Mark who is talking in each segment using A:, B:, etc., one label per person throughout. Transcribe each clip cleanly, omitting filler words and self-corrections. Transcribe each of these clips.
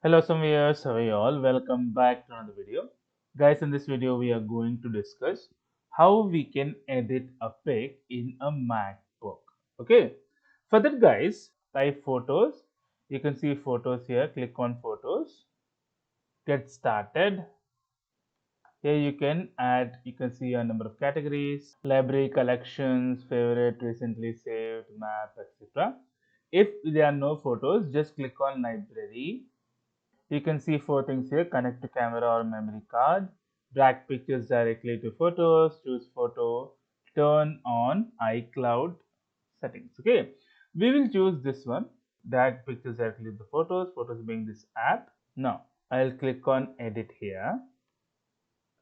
A: Hello viewers, how are you all? Welcome back to another video. Guys, in this video we are going to discuss how we can edit a pic in a MacBook. Okay, for that guys, type photos. You can see photos here, click on photos, get started. Here you can add, you can see a number of categories, library, collections, favorite, recently saved, map, etc. If there are no photos, just click on library. You can see four things here: connect to camera or memory card, drag pictures directly to photos, choose photo, turn on iCloud settings. Okay, we will choose this one, drag pictures directly to the photos being this app. Now I'll click on edit here.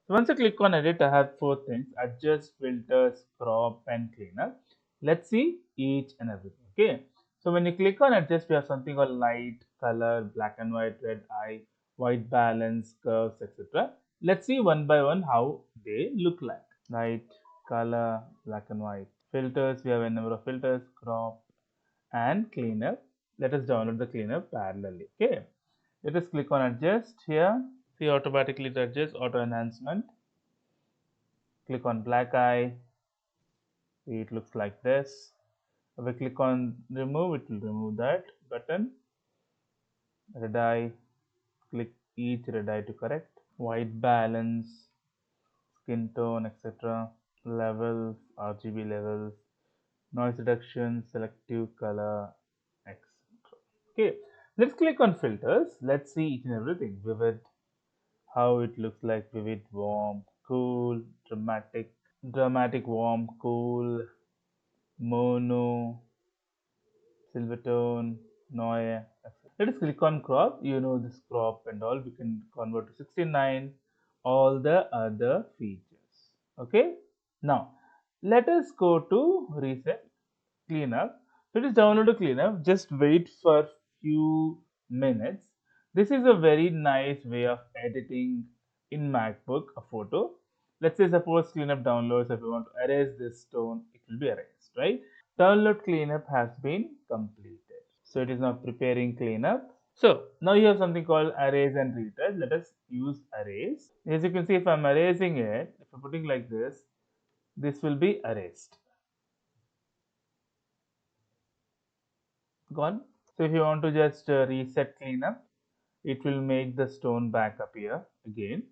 A: So once I click on edit, I have four things: adjust, filters, crop, and cleanup. Let's see each and everything. Okay. So when you click on adjust, we have something called light, color, black and white, red eye, white balance, curves, etc. Let's see one by one how they look like. Light, color, black and white. Filters, we have a number of filters, crop, and cleanup. Let us download the cleanup parallelly. Okay. Let us click on adjust here. See, automatically it adjusts, auto enhancement. Click on black eye. See, it looks like this. If I click on remove, it will remove that button. Red eye, click each red eye to correct. White balance, skin tone, etc. Levels, RGB levels, noise reduction, selective color, etc. Okay, let's click on filters. Let's see each and everything. Vivid, how it looks like: vivid, warm, cool, dramatic, warm, cool, mono, silver tone, noise, etc. Let us click on crop. You know this crop and all. We can convert to 69. All the other features. Okay. Now let us go to reset cleanup. So it is download to cleanup. Just wait for few minutes. This is a very nice way of editing in MacBook a photo. Let's say suppose cleanup downloads. If you want to erase this stone, it will be erased, right? Download cleanup has been completed. So it is now preparing cleanup. So now you have something called erase and retouch. Let us use erase. As you can see, if I'm erasing it, if I'm putting like this will be erased. Gone. So if you want to just reset cleanup, it will make the stone back appear again.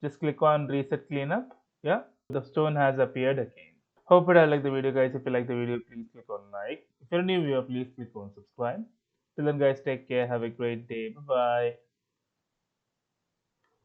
A: Just click on reset cleanup. Yeah, the stone has appeared again. Hope you like the video, guys. If you like the video, please click on like. If you're a new viewer, please click on subscribe. Till then, guys, take care. Have a great day. Bye bye.